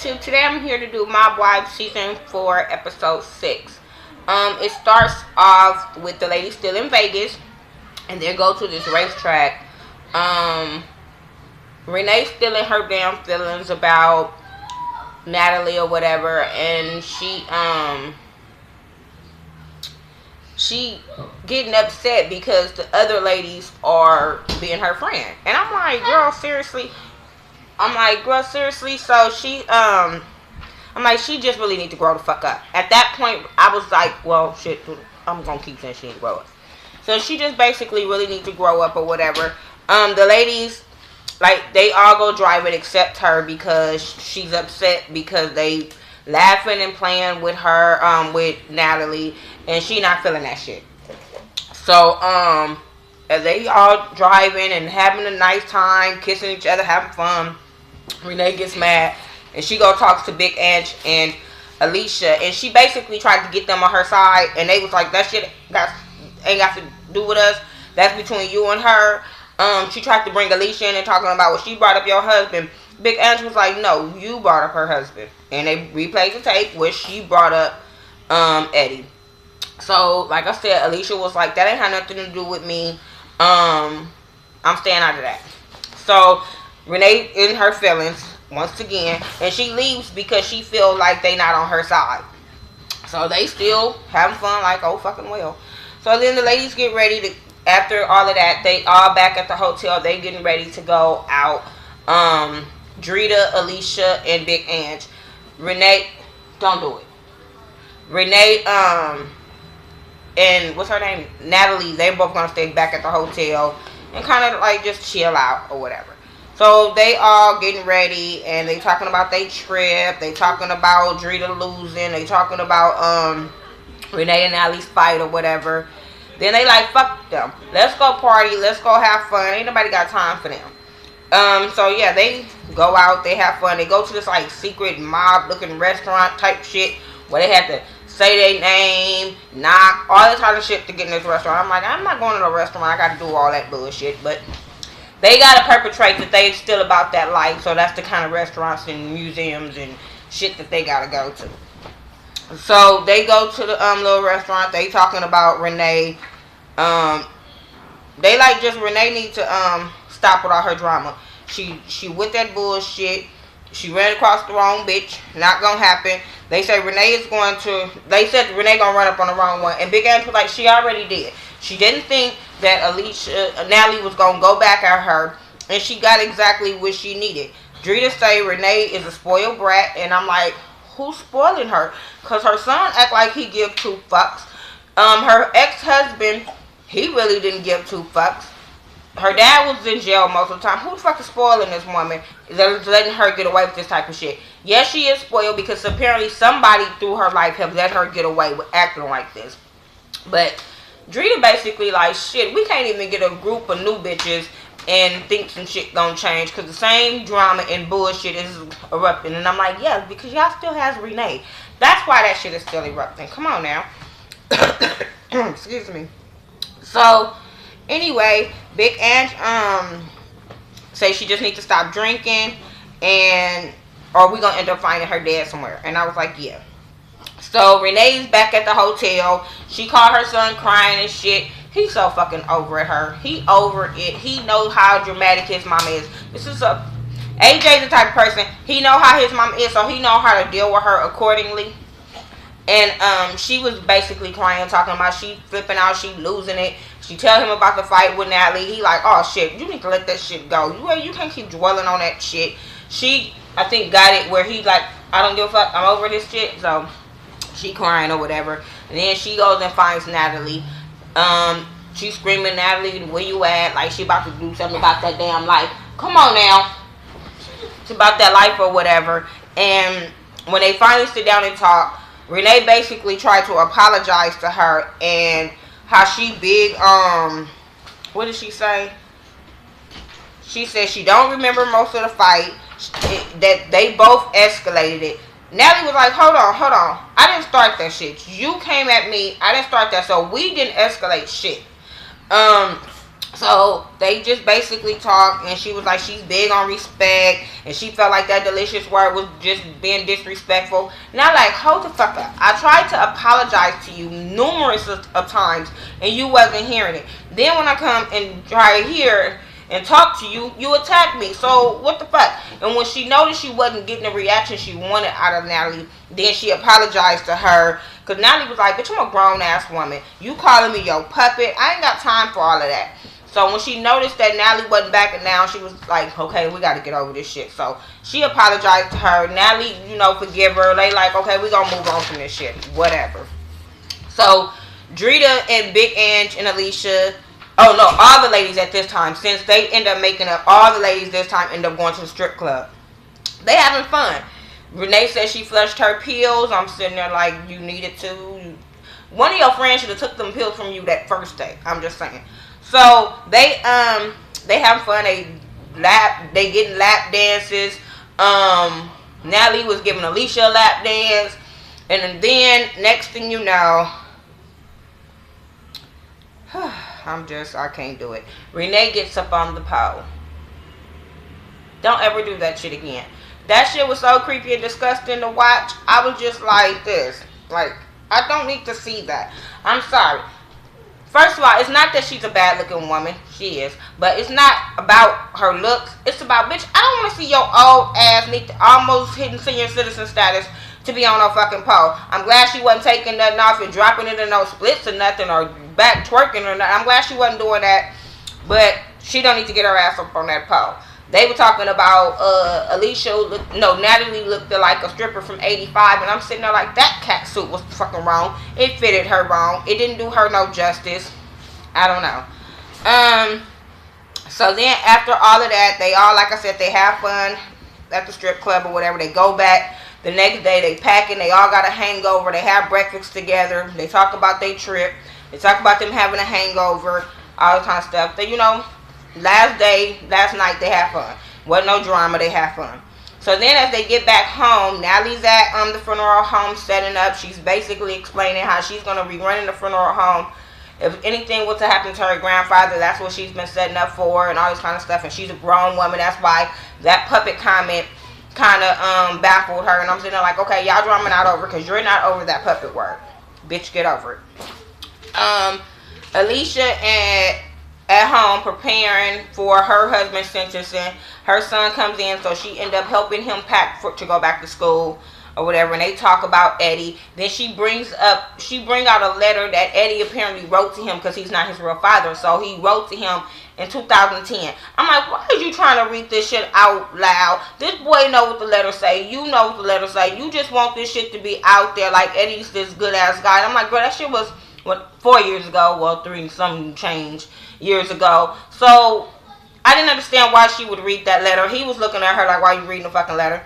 Today I'm here to do Mob Wives Season 4, Episode 6. It starts off with the lady still in Vegas, and they go to this racetrack. Renee's still in her damn feelings about Natalie or whatever, and she getting upset because the other ladies are being her friend. And I'm like, girl, seriously? So I'm like, she just really need to grow the fuck up. At that point, I was like, well, shit, I'm gonna keep saying she need to grow up. So she just basically really need to grow up or whatever. The ladies, like, they all go driving except her because she's upset because they laughing and playing with her, with Natalie, and she not feeling that shit. So, as they all driving and having a nice time, kissing each other, having fun, Renee gets mad, and she go talks to Big Ange and Alicia, and she basically tried to get them on her side, and they was like, that shit ain't got to do with us. That's between you and her. She tried to bring Alicia in and talking about, well, she brought up your husband. Big Ange was like, no, you brought up her husband. And they replayed the tape where she brought up Eddie. So, like I said, Alicia was like, that ain't had nothing to do with me. I'm staying out of that. So, Renee in her feelings once again, and she leaves because she feel like they not on her side. So they still having fun, like, oh fucking well. So then the ladies get ready to, after all of that, they all back at the hotel. They getting ready to go out. Drita, Alicia, and Big Ange. Renee, don't do it. Renee, and what's her name? Natalie, they both gonna stay back at the hotel and kind of like just chill out or whatever. So they all getting ready and they talking about their trip. They talking about Drita losing. They talking about Renee and Natalie's fight or whatever. Then they like, fuck them. Let's go party. Let's go have fun. Ain't nobody got time for them. So yeah, they go out. They have fun. They go to this like secret mob looking restaurant type shit where they have to say their name, knock, all this kind of shit to get in this restaurant. I'm like, I'm not going to a restaurant. I got to do all that bullshit. But they got to perpetrate that they still about that life. So that's the kind of restaurants and museums and shit that they got to go to. So they go to the little restaurant. They talking about Renee. They like just Renee need to stop with all her drama. She with that bullshit. She ran across the wrong bitch. Not gonna happen. They say Renee is going to. They said Renee gonna run up on the wrong one. And Big Ange was like, she already did. She didn't think that Natalie was gonna go back at her, and she got exactly what she needed. Drita say Renee is a spoiled brat, and I'm like, who's spoiling her? Cause her son act like he give two fucks. Her ex-husband, he really didn't give two fucks. Her dad was in jail most of the time. Who the fuck is spoiling this woman? Letting her get away with this type of shit. Yes, she is spoiled because apparently somebody through her life have let her get away with acting like this. But Drita basically like, shit, we can't even get a group of new bitches and think some shit gonna change because the same drama and bullshit is erupting. And I'm like, yeah, because y'all still has Renee. That's why that shit is still erupting. Come on now. Excuse me. So anyway, Big Ange say she just needs to stop drinking, and or we gonna end up finding her dead somewhere. And I was like, yeah. So Renee's back at the hotel. She called her son crying and shit. He's so fucking over at her. He over it. He knows how dramatic his mom is. This is AJ's the type of person, he know how his mom is, so he know how to deal with her accordingly. And she was basically crying, talking about she flipping out, she losing it. She tell him about the fight with Natalie. He like, oh shit, you need to let that shit go. You can't keep dwelling on that shit. She, I think, got it where he like, I don't give a fuck, I'm over this shit. So she crying or whatever. And then she goes and finds Natalie. She screaming, Natalie, where you at? Like she about to do something about that damn life. Come on now. It's about that life or whatever. And when they finally sit down and talk, Renee basically tried to apologize to her and how she big, what did she say? She said she don't remember most of the fight, that they both escalated it. Natalie was like, hold on. I didn't start that shit. You came at me. I didn't start that. So we didn't escalate shit. So they just basically talked, and she was like, she's big on respect, and she felt like that delicious word was just being disrespectful. Now, like, hold the fuck up. I tried to apologize to you numerous of times, and you wasn't hearing it. Then when I come and try to hear and talk to you, you attack me. So what the fuck? And when she noticed she wasn't getting the reaction she wanted out of Natalie, then she apologized to her. Because Natalie was like, bitch, I'm a grown-ass woman. You calling me your puppet? I ain't got time for all of that. So when she noticed that Natalie wasn't backing down, she was like, okay, we got to get over this shit. So she apologized to her. Natalie, forgive her. They like, okay, we going to move on from this shit. Whatever. So Drita and Big Ange and Alicia, oh no, all the ladies at this time, since they end up making up, all the ladies this time end up going to the strip club. They having fun. Renee said she flushed her pills. I'm sitting there like, you needed to. One of your friends should have took them pills from you that first day. I'm just saying. So they having fun. They getting lap dances. Natalie was giving Alicia a lap dance, and then next thing you know, I can't do it. Renee gets up on the pole. Don't ever do that shit again. That shit was so creepy and disgusting to watch. I was just like this. Like, I don't need to see that. I'm sorry. First of all, it's not that she's a bad-looking woman. She is. But it's not about her looks. It's about, bitch, I don't want to see your old ass almost hitting senior citizen status to be on no fucking pole. I'm glad she wasn't taking nothing off and dropping it in no splits or nothing, or back twerking or nothing. I'm glad she wasn't doing that. But she don't need to get her ass up on that pole. They were talking about Natalie looked like a stripper from 85, and I'm sitting there like, that cat suit was fucking wrong. It fitted her wrong. It didn't do her no justice. I don't know. So then after all of that, they all, like I said, they have fun at the strip club or whatever. They go back the next day. They packing. They all got a hangover. They have breakfast together. They talk about their trip. They talk about them having a hangover, all the kind of stuff. They, last night they had fun. Wasn't no drama, they had fun. So then as they get back home, Natalie's at the funeral home setting up. She's basically explaining how she's going to be running the funeral home. If anything was to happen to her grandfather, that's what she's been setting up for and all this kind of stuff. And she's a grown woman. That's why that puppet comment kind of baffled her. And I'm sitting there like, okay, y'all drama not over because you're not over that puppet word. Bitch, get over it. Alicia at home preparing for her husband's sentencing. Her son comes in, so she ended up helping him pack to go back to school or whatever, and they talk about Eddie. Then she bring out a letter that Eddie apparently wrote to him because he's not his real father. So he wrote to him in 2010. I'm like, why are you trying to read this shit out loud? This boy know what the letter say. You know what the letter say. You just want this shit to be out there like Eddie's this good ass guy. I'm like, girl, that shit was 4 years ago, well, 3 some change years ago. So I didn't understand why she would read that letter. He was looking at her like, why are you reading the fucking letter?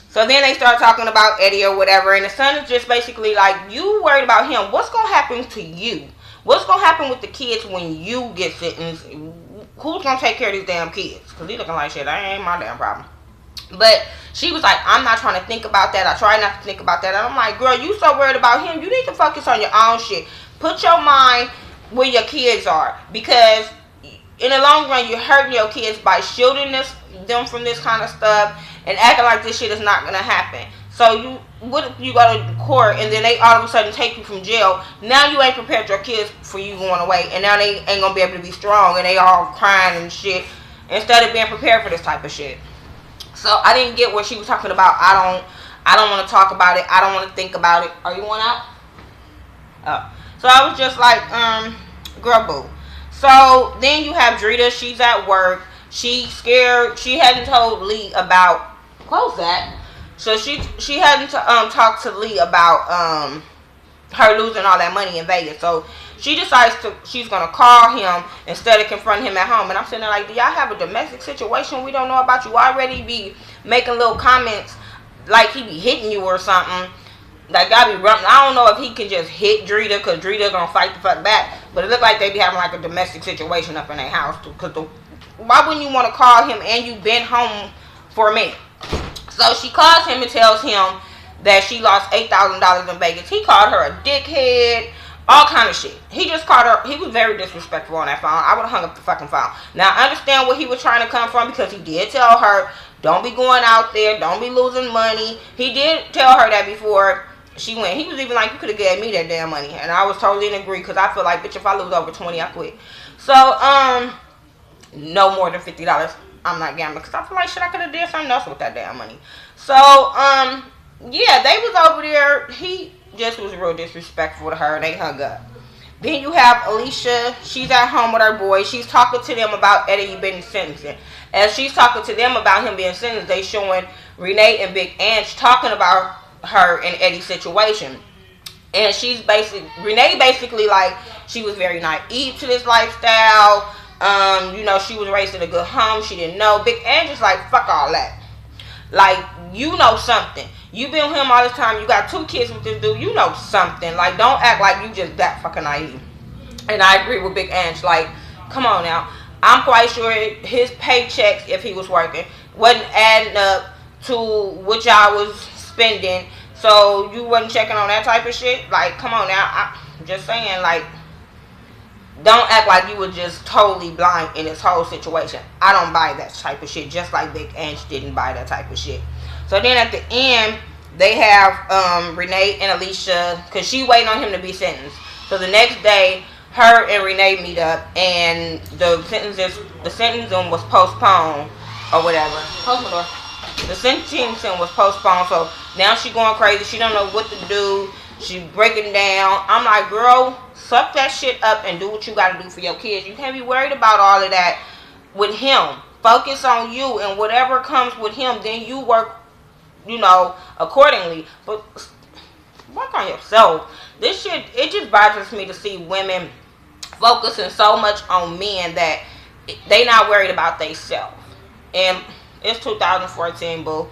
So then they start talking about Eddie or whatever, and the son is just basically like, you worried about him. What's going to happen to you? What's going to happen with the kids when you get sentenced? Who's going to take care of these damn kids? Because he looking like shit. That ain't my damn problem. But she was like, I'm not trying to think about that. I try not to think about that. And I'm like, girl, you so worried about him. You need to focus on your own shit. Put your mind where your kids are. Because in the long run, you're hurting your kids by shielding them from this kind of stuff and acting like this shit is not going to happen. So what if you go to court and then they all of a sudden take you from jail? Now you ain't prepared your kids for you going away. And now they ain't going to be able to be strong. And they all crying and shit. Instead of being prepared for this type of shit. So I didn't get what she was talking about. I don't want to talk about it. I don't want to think about it. Are you going out? Oh. So I was just like, girl, boo. So then you have Drita. She's at work. She's scared. She hadn't told Lee about, close that. So she hadn't talked to Lee about her losing all that money in Vegas. So she decides she's going to call him instead of confronting him at home. And I'm sitting there like, do y'all have a domestic situation we don't know about? You already be making little comments like he be hitting you or something. Like, y'all be running. I don't know if he can just hit Drita because Drita going to fight the fuck back. But it looked like they be having like a domestic situation up in their house. Because why wouldn't you want to call him and you been home for a minute? So she calls him and tells him that she lost $8,000 in Vegas. He called her a dickhead. all kind of shit. He just called her. He was very disrespectful on that phone. I would have hung up the fucking phone. Now I understand where he was trying to come from, because he did tell her, don't be going out there, don't be losing money. He did tell her that before she went. He was even like, you could have gave me that damn money. And I was totally in agree, because I feel like, bitch, if I lose over 20, I quit. So, no more than $50. I'm not gambling, because I feel like, shit, I could have did something else with that damn money. So, yeah, they was over there. He just was real disrespectful to her, and they hung up. Then you have Alicia. She's at home with her boy. She's talking to them about Eddie being sentencing. As she's talking to them about him being sentenced, they showing Renee and Big Ange talking about her and Eddie's situation. And Renee basically, like, she was very naive to this lifestyle. You know, she was raised in a good home. She didn't know. Big Ange is like, fuck all that. Like, you know something. You been with him all this time. You got 2 kids with this dude. You know something. Like, don't act like you just that fucking naive. And I agree with Big Ange. Like, come on now. I'm quite sure his paychecks, if he was working, wasn't adding up to what y'all was spending. So you wasn't checking on that type of shit. Like, come on now. I'm just saying, like, don't act like you were just totally blind in this whole situation. I don't buy that type of shit, just like Big Ange didn't buy that type of shit. So then at the end, they have Renee and Alicia, because she waiting on him to be sentenced. So the next day, her and Renee meet up, and the sentencing was postponed, or whatever. Close my door. The sentencing was postponed, so now she going crazy. She don't know what to do. She breaking down. I'm like, girl, suck that shit up and do what you got to do for your kids. You can't be worried about all of that with him. Focus on you, and whatever comes with him, then you work, you know, accordingly. But work on yourself. This shit, it just bothers me to see women focusing so much on men that they not worried about themselves. And it's 2014, boo.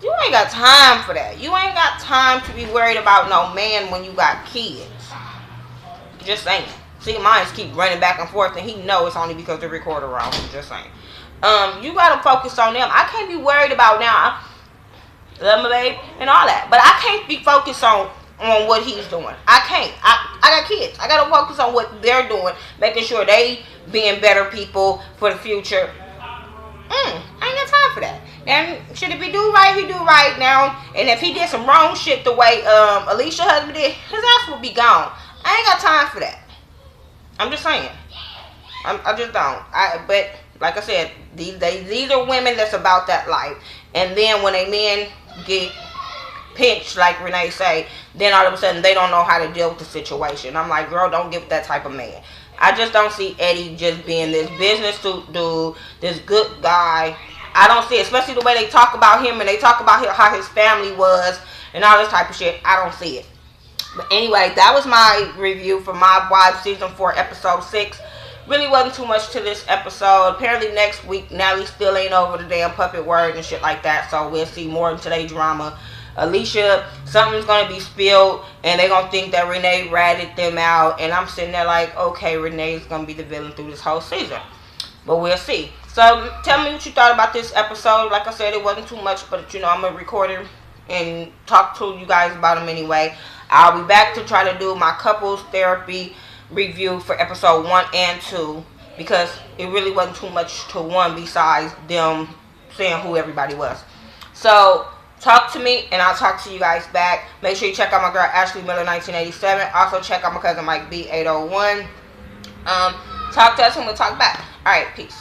You ain't got time for that. You ain't got time to be worried about no man when you got kids. Just saying. See, mine keep running back and forth, and he know it's only because the recorder wrong. Just saying. You gotta focus on them. I can't be worried about now. Love my babe and all that, but I can't be focused on what he's doing. I can't. I got kids. I gotta focus on what they're doing, making sure they being better people for the future. I ain't got time for that. And should if he do right, he do right now. And if he did some wrong shit the way Alicia husband did, his ass will be gone. I ain't got time for that. I'm just saying. I just don't. But like I said, these are women that's about that life. And then when a men get pinched, like Renee say, then all of a sudden they don't know how to deal with the situation. I'm like, girl, don't get that type of man. I just don't see Eddie just being this business dude, this good guy. I don't see it, especially the way they talk about him and they talk about how his family was and all this type of shit. I don't see it. But anyway, that was my review for Mob Wives Season 4, Episode 6. Really wasn't too much to this episode. Apparently next week, Nelly still ain't over the damn puppet word and shit like that. So we'll see more in today's drama. Alicia, something's going to be spilled, and they're going to think that Renee ratted them out. And I'm sitting there like, okay, Renee's going to be the villain through this whole season. But we'll see. So tell me what you thought about this episode. Like I said, it wasn't too much, but you know, I'm going to record it and talk to you guys about them anyway. I'll be back to try to do my couples therapy review for episode 1 and 2, because it really wasn't too much to 1 besides them saying who everybody was. So talk to me, and I'll talk to you guys back. Make sure you check out my girl Ashley Miller 1987. Also check out my cousin Mike B 801. Talk to us and we'll talk back. All right, peace.